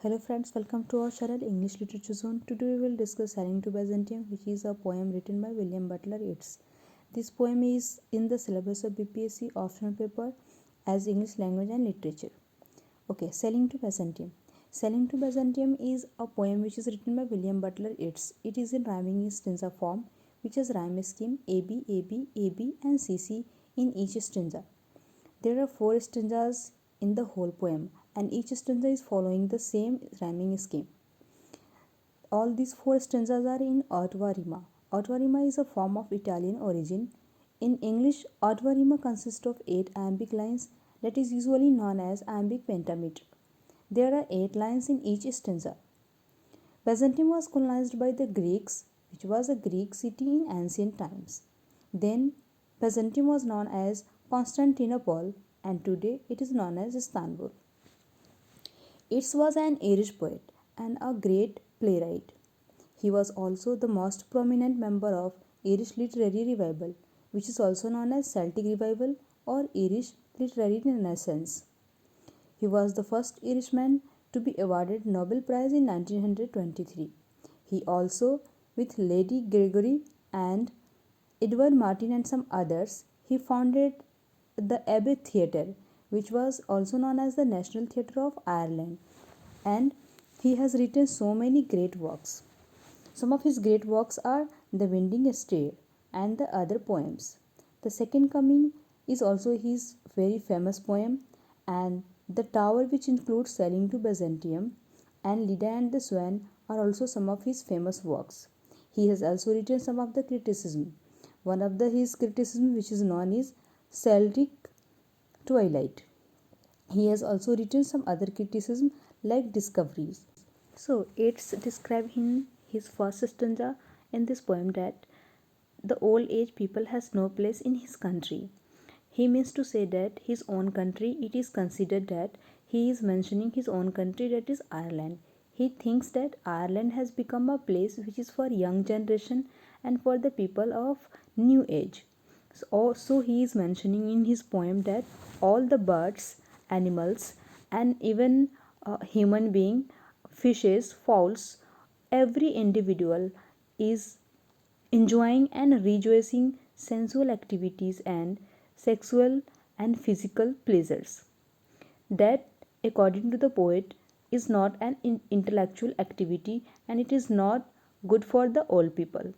Hello friends, welcome to our channel English Literature Zone. Today we will discuss Sailing to Byzantium, which is a poem written by William Butler Yeats. This poem is in the syllabus of BPSC optional paper as English language and literature. Okay, Sailing to Byzantium. Sailing to Byzantium is a poem which is written by William Butler Yeats. It is in rhyming stanza form, which has rhyme scheme AB, AB, AB and CC in each stanza. There are 4 stanzas in the whole poem, and each stanza is following the same rhyming scheme. All these 4 stanzas are in ottava rima. Ottava rima is a form of Italian origin. In English, ottava rima consists of 8 iambic lines that is usually known as iambic pentameter. There are 8 lines in each stanza. Byzantium was colonized by the Greeks, which was a Greek city in ancient times. Then Byzantium was known as Constantinople, and today it is known as Istanbul. Yeats was an Irish poet and a great playwright. He was also the most prominent member of Irish literary revival, which is also known as Celtic revival or Irish literary renaissance. He was the first Irishman to be awarded Nobel Prize in 1923. He also, with Lady Gregory and Edward Martin and some others, he founded the Abbey Theatre, which was also known as the National Theatre of Ireland, and he has written so many great works. Some of his great works are The Winding Stair and the other poems. The Second Coming is also his very famous poem, and The Tower, which includes Sailing to Byzantium and Leda and the Swan, are also some of his famous works. He has also written some of the criticism. One of his criticism which is known is Celtic Twilight. He has also written some other criticism like Discoveries. So Yeats describes in his first stanza in this poem that the old age people has no place in his country. He means to say that his own country, it is considered that he is mentioning his own country, that is Ireland. He thinks that Ireland has become a place which is for young generation and for the people of new age. So he is mentioning in his poem that all the birds, animals, and even human being, fishes, fowls, every individual is enjoying and rejoicing sensual activities and sexual and physical pleasures. That, according to the poet, is not an intellectual activity, and it is not good for the old people.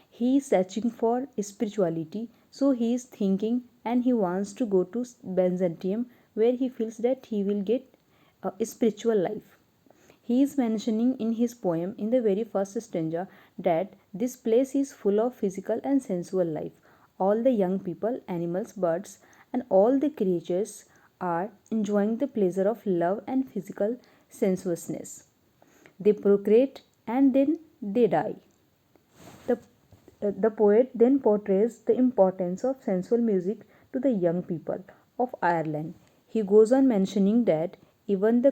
He is searching for spirituality, so he is thinking and he wants to go to Byzantium, where he feels that he will get a spiritual life. He is mentioning in his poem in the very first stanza that this place is full of physical and sensual life. All the young people, animals, birds, and all the creatures are enjoying the pleasure of love and physical sensuousness. They procreate and then they die. The, the poet then portrays the importance of sensual music to the young people of Ireland. He goes on mentioning that even the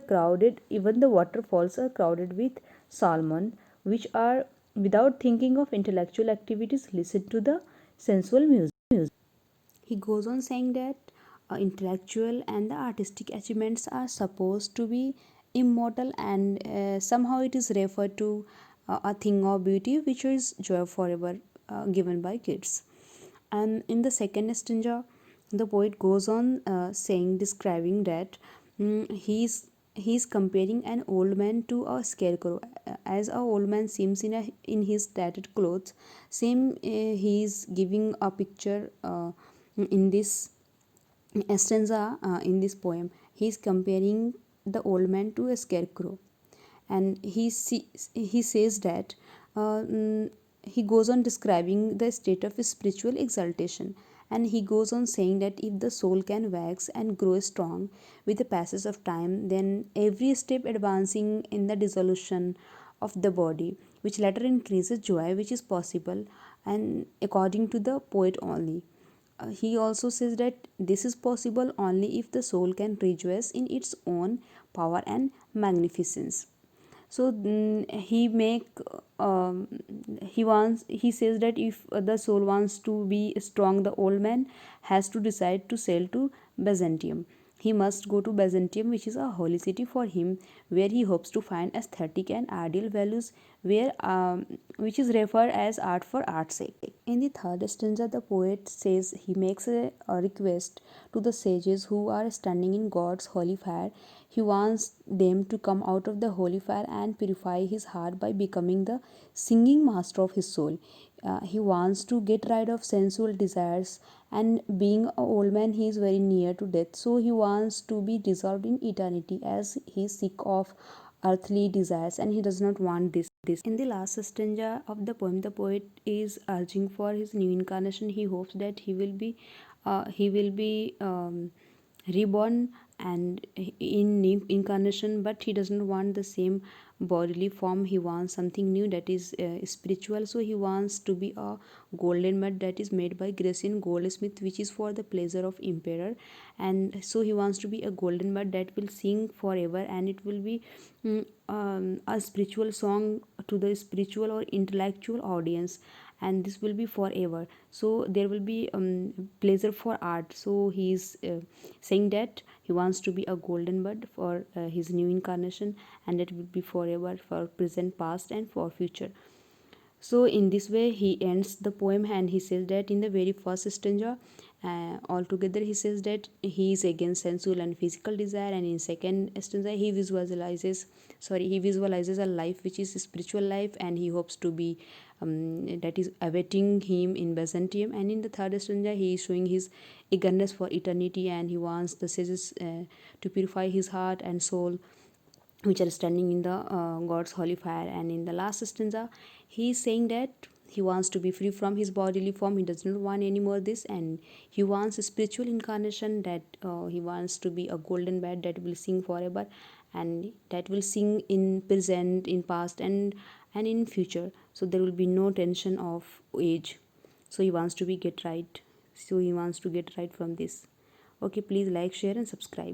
waterfalls are crowded with salmon, which are, without thinking of intellectual activities, listen to the sensual music. He goes on saying that intellectual and the artistic achievements are supposed to be immortal, and somehow it is referred to a thing of beauty which is joy forever, given by kids. And in the second stanza, the poet goes on describing that he's comparing an old man to a scarecrow. As a old man seems in his tattered clothes, same he is giving a picture in this stanza. In this poem, he is comparing the old man to a scarecrow, and he says that he goes on describing the state of spiritual exaltation, and he goes on saying that if the soul can wax and grow strong with the passage of time, then every step advancing in the dissolution of the body, which latter increases joy, which is possible, and according to the poet only. He also says that this is possible only if the soul can rejoice in its own power and magnificence. So he says that if the soul wants to be strong, the old man has to decide to sail to Byzantium. he must go to Byzantium, which is a holy city for him, where he hopes to find aesthetic and ideal values, which is referred as art for art's sake. In the third stanza, the poet says he makes a request to the sages who are standing in God's holy fire. He wants them to come out of the holy fire and purify his heart by becoming the singing master of his soul. He wants to get rid of sensual desires, and being an old man, he is very near to death, so he wants to be dissolved in eternity, as he is sick of earthly desires and he does not want this. In the last stanza of the poem, the poet is urging for his new incarnation. He hopes that he will be reborn and in new incarnation, but he doesn't want the same bodily form. He wants something new, that is spiritual. So he wants to be a golden mud that is made by Grecian goldsmith, which is for the pleasure of emperor. And so he wants to be a golden mud that will sing forever, and it will be a spiritual song to the spiritual or intellectual audience, and this will be forever. So there will be pleasure for art. So he is saying that he wants to be a golden bird for his new incarnation, and it will be forever, for present, past, and for future. So in this way he ends the poem, and he says that in the very first stanza, altogether he says that he is against sensual and physical desire, and in second stanza he visualizes a life which is a spiritual life, and he hopes to be that is awaiting him in Byzantium. And in the third stanza he is showing his eagerness for eternity, and he wants the sages to purify his heart and soul, which are standing in the God's holy fire. And in the last stanza he is saying that he wants to be free from his bodily form. He does not want any more this, and he wants a spiritual incarnation, that he wants to be a golden bird that will sing forever, and that will sing in present, in past, and in future. So there will be no tension of age. So he wants to be get right. So he wants to get right from this. Okay, please like, share, and subscribe.